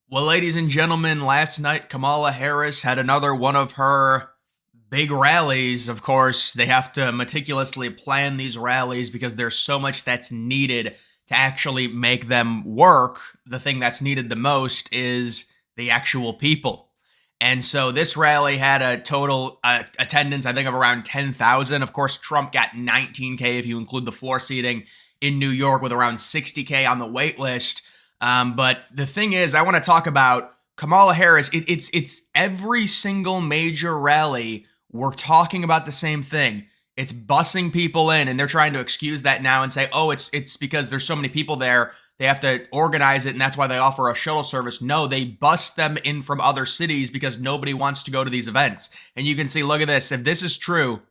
Well, ladies and gentlemen, last night Kamala Harris had another one of her big rallies. Of course, they have to meticulously plan these rallies because there's so much that's needed to actually make them work. The thing that's needed the most is the actual people. And so this rally had a total attendance, I think, of around 10,000. Of course, Trump got 19K if you include the floor seating in New York, with around 60K on the wait list. But the thing is, I want to talk about Kamala Harris. It's every single major rally. We're talking about the same thing. It's busing people in, and they're trying to excuse that now and say, "Oh, it's because there's so many people there. They have to organize it, and that's why they offer a shuttle service." No, they bus them in from other cities because nobody wants to go to these events. And you can see, look at this. If this is true,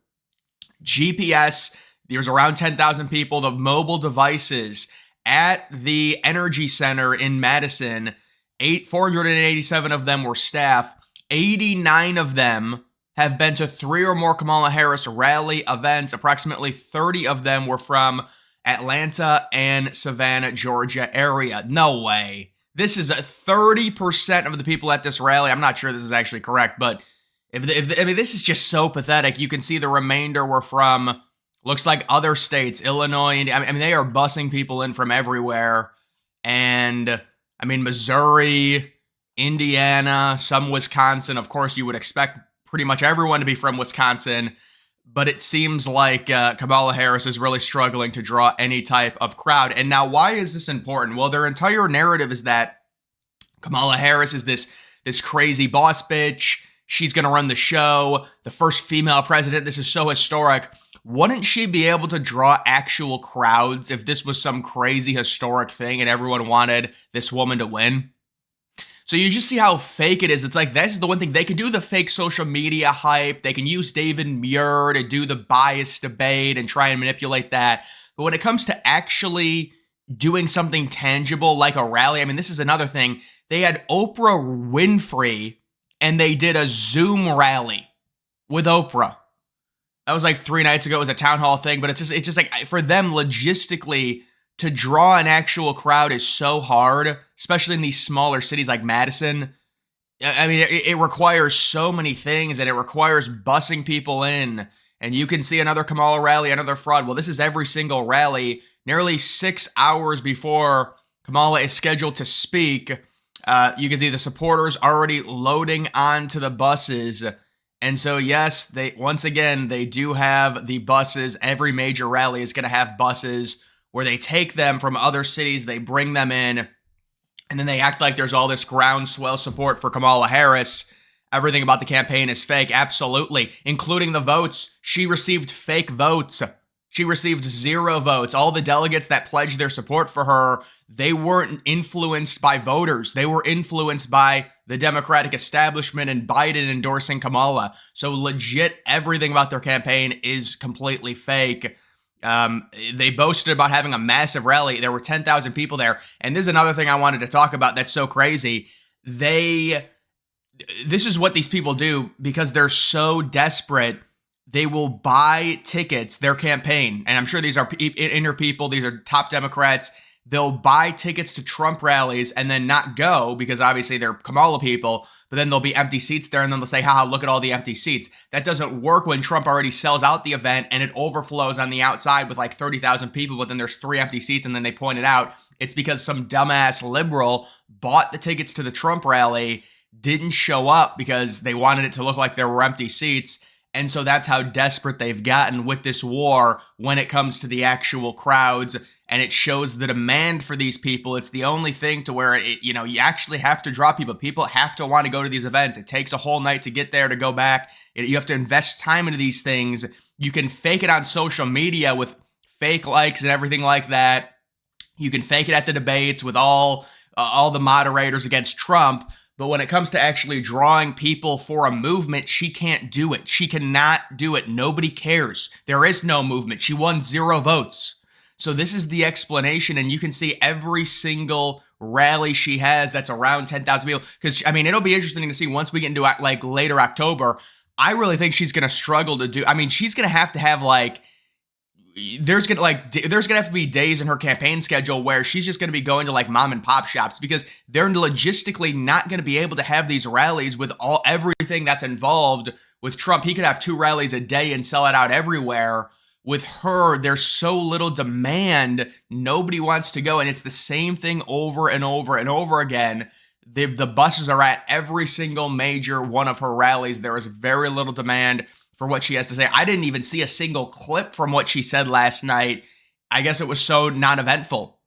GPS. There's around 10,000 people. The mobile devices at the Energy Center in Madison, 487 of them were staff. 89 of them have been to 3 or more Kamala Harris rally events. Approximately 30 of them were from Atlanta and Savannah, Georgia area. No way. This is 30% of the people at this rally. I'm not sure this is actually correct, but I mean, this is just so pathetic. You can see the remainder were from, looks like, other states, Illinois. And I mean, they are busing people in from everywhere. And I mean, Missouri, Indiana, some Wisconsin. Of course, you would expect pretty much everyone to be from Wisconsin. But it seems like Kamala Harris is really struggling to draw any type of crowd. And now, why is this important? Well, their entire narrative is that Kamala Harris is this crazy boss bitch. She's going to run the show. The first female president. This is so historic. Wouldn't she be able to draw actual crowds if this was some crazy historic thing and everyone wanted this woman to win? So you just see how fake it is. It's like, this is the one thing. They can do the fake social media hype. They can use David Muir to do the bias debate and try and manipulate that. But when it comes to actually doing something tangible like a rally, I mean, this is another thing. They had Oprah Winfrey and they did a Zoom rally with Oprah. That was like 3 nights ago. It was a town hall thing, but it's just like, for them logistically to draw an actual crowd is so hard, especially in these smaller cities like Madison. I mean, it requires so many things, and it requires busing people in. And you can see another Kamala rally, another fraud. Well, this is every single rally. Nearly 6 hours before Kamala is scheduled to speak, you can see the supporters already loading onto the buses. And so, yes, once again, they do have the buses. Every major rally is going to have buses where they take them from other cities, they bring them in, and then they act like there's all this groundswell support for Kamala Harris. Everything about the campaign is fake, absolutely, including the votes. She received fake votes. She received 0 votes. All the delegates that pledged their support for her, they weren't influenced by voters. They were influenced by the Democratic establishment and Biden endorsing Kamala. So legit, everything about their campaign is completely fake. They boasted about having a massive rally. There were 10,000 people there. And this is another thing I wanted to talk about that's so crazy. This is what these people do because they're so desperate. They will buy tickets, their campaign, and I'm sure these are inner people, these are top Democrats. They'll buy tickets to Trump rallies and then not go because obviously they're Kamala people, but then there'll be empty seats there and then they'll say, haha, look at all the empty seats. That doesn't work when Trump already sells out the event and it overflows on the outside with like 30,000 people, but then there's 3 empty seats and then they point it out. It's because some dumbass liberal bought the tickets to the Trump rally, didn't show up because they wanted it to look like there were empty seats. And so that's how desperate they've gotten with this war when it comes to the actual crowds. And it shows the demand for these people. It's the only thing to where, you actually have to draw people. People have to want to go to these events. It takes a whole night to get there, to go back. You have to invest time into these things. You can fake it on social media with fake likes and everything like that. You can fake it at the debates with all the moderators against Trump. But when it comes to actually drawing people for a movement, she can't do it. She cannot do it. Nobody cares. There is no movement. She won 0 votes. So this is the explanation, and you can see every single rally she has that's around 10,000 people. Because, I mean, it'll be interesting to see once we get into, like, later October. I really think she's going to struggle to do... I mean, she's going to have like there's gonna have to be days in her campaign schedule where she's just gonna be going to like mom and pop shops because they're logistically not gonna be able to have these rallies with everything that's involved with Trump. He could have 2 rallies a day and sell it out everywhere. With her, there's so little demand, nobody wants to go, and it's the same thing over and over and over again. The buses are at every single major one of her rallies. There is very little demand for what she has to say. I didn't even see a single clip from what she said last night. I guess it was so non-eventful.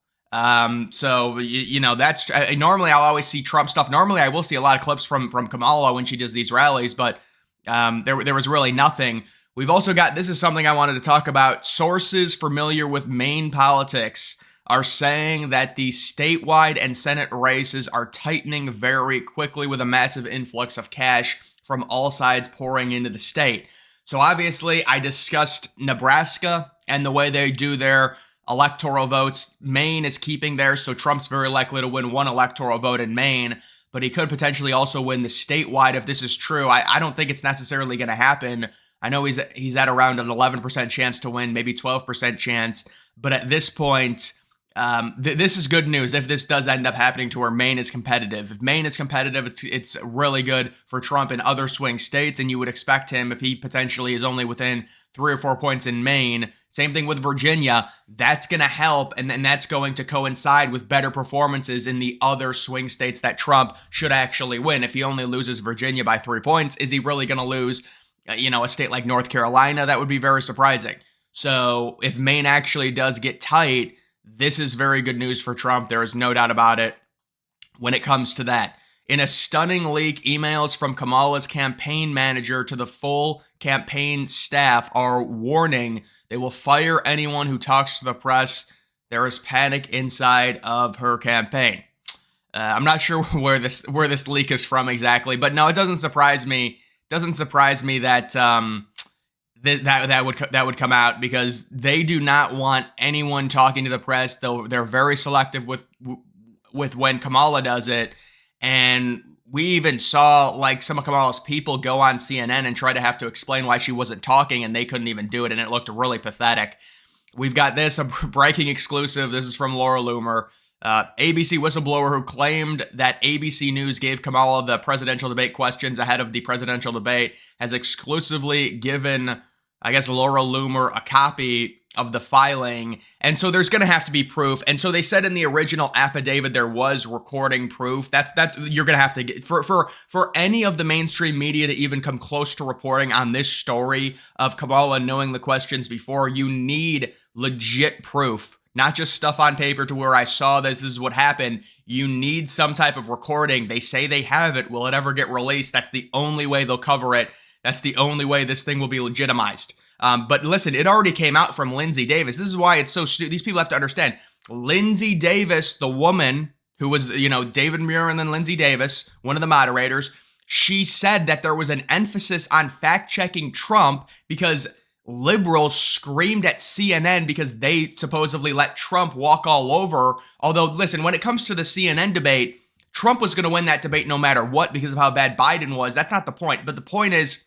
So that's normally I'll always see Trump stuff. Normally I will see a lot of clips from Kamala when she does these rallies, but there was really nothing. We've also got, this is something I wanted to talk about. Sources familiar with Maine politics are saying that the statewide and Senate races are tightening very quickly with a massive influx of cash from all sides pouring into the state. So obviously, I discussed Nebraska and the way they do their electoral votes. Maine is keeping theirs, so Trump's very likely to win 1 electoral vote in Maine, but he could potentially also win the statewide if this is true. I don't think it's necessarily going to happen. I know he's at around an 11% chance to win, maybe 12% chance, but at this point, this is good news if this does end up happening to where Maine is competitive. If Maine is competitive, it's really good for Trump in other swing states, and you would expect him, if he potentially is only within 3 or 4 points in Maine, same thing with Virginia, that's going to help, and then that's going to coincide with better performances in the other swing states that Trump should actually win. If he only loses Virginia by 3 points, is he really going to lose, a state like North Carolina? That would be very surprising. So if Maine actually does get tight, this is very good news for Trump. There is no doubt about it when it comes to that. In a stunning leak, emails from Kamala's campaign manager to the full campaign staff are warning they will fire anyone who talks to the press. There is panic inside of her campaign. I'm not sure where this leak is from exactly, but no, it doesn't surprise me. Doesn't surprise me that that would come out, because they do not want anyone talking to the press. They're very selective with when Kamala does it, and we even saw like some of Kamala's people go on CNN and try to have to explain why she wasn't talking, and they couldn't even do it, and it looked really pathetic. We've got a breaking exclusive. This is from Laura Loomer. ABC whistleblower who claimed that ABC News gave Kamala the presidential debate questions ahead of the presidential debate has exclusively given, I guess, Laura Loomer a copy of the filing. And so there's going to have to be proof. And so they said in the original affidavit there was recording proof. That's you're going to have to get for any of the mainstream media to even come close to reporting on this story of Kamala knowing the questions before. You need legit proof. Not just stuff on paper to where I saw this is what happened. You need some type of recording. They say they have it. Will it ever get released? That's the only way they'll cover it. That's the only way this thing will be legitimized. But listen, it already came out from Lindsay Davis. This is why it's so stupid. These people have to understand. Lindsay Davis, the woman who was, David Muir and then Lindsay Davis, one of the moderators, she said that there was an emphasis on fact-checking Trump because liberals screamed at CNN because they supposedly let Trump walk all over. Although, listen, when it comes to the CNN debate, Trump was going to win that debate no matter what because of how bad Biden was. That's not the point. But the point is,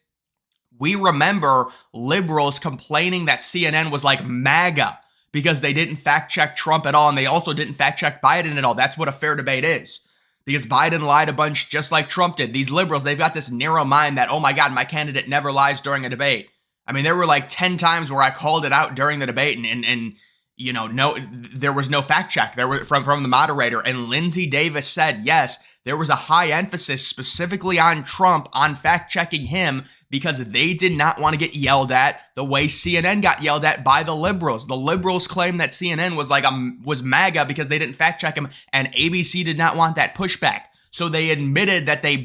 we remember liberals complaining that CNN was like MAGA because they didn't fact check Trump at all, and they also didn't fact check Biden at all. That's what a fair debate is. Because Biden lied a bunch just like Trump did. These liberals, they've got this narrow mind that, oh my God, my candidate never lies during a debate. I mean, there were like 10 times where I called it out during the debate and no, there was no fact check. There were from the moderator, and Lindsay Davis said, yes, there was a high emphasis specifically on Trump, on fact checking him, because they did not want to get yelled at the way CNN got yelled at by the liberals. The liberals claimed that CNN was MAGA because they didn't fact check him, and ABC did not want that pushback. So they admitted that they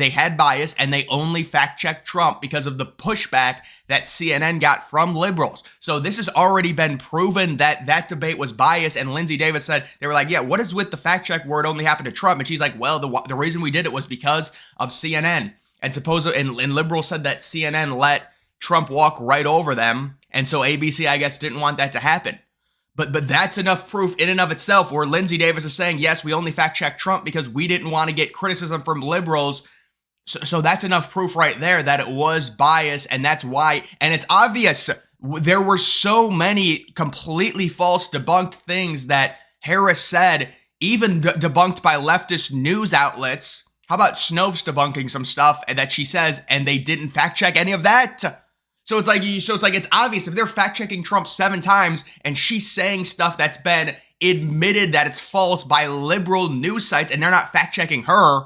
had bias, and they only fact-checked Trump because of the pushback that CNN got from liberals. So this has already been proven that that debate was biased, and Lindsay Davis said, they were like, yeah, what is with the fact-check where it only happened to Trump? And she's like, well, the reason we did it was because of CNN. And liberals said that CNN let Trump walk right over them, and so ABC, I guess, didn't want that to happen. But that's enough proof in and of itself where Lindsay Davis is saying, yes, we only fact-checked Trump because we didn't want to get criticism from liberals. So that's enough proof right there that it was bias, and that's why. And it's obvious. There were so many completely false, debunked things that Harris said, even debunked by leftist news outlets. How about Snopes debunking some stuff that she says, and they didn't fact check any of that? So it's like it's obvious if they're fact checking Trump 7 times and she's saying stuff that's been admitted that it's false by liberal news sites and they're not fact checking her.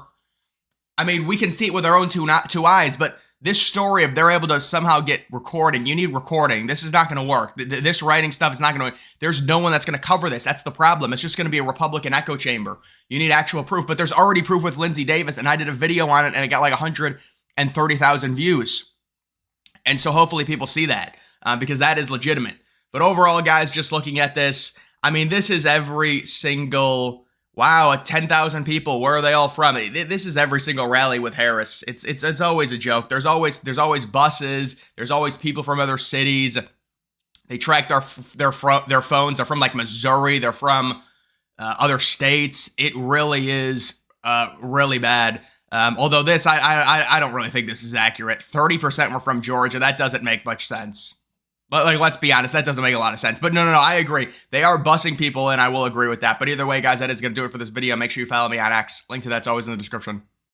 I mean, we can see it with our own two eyes, but this story, if they're able to somehow get recording, you need recording. This is not going to work. This writing stuff is not going to. There's no one that's going to cover this. That's the problem. It's just going to be a Republican echo chamber. You need actual proof, but there's already proof with Lindsey Davis, and I did a video on it, and it got like 130,000 views. And so hopefully people see that because that is legitimate. But overall, guys, just looking at this, I mean, this is every single. Wow, 10,000 people. Where are they all from? This is every single rally with Harris. It's always a joke. There's always buses. There's always people from other cities. They track their phones. They're from like Missouri. They're from other states. It really is really bad. Although this, I don't really think this is accurate. 30% were from Georgia. That doesn't make much sense. But like, let's be honest, that doesn't make a lot of sense. But no, I agree. They are busing people, and I will agree with that. But either way, guys, that is going to do it for this video. Make sure you follow me on X. Link to that's always in the description.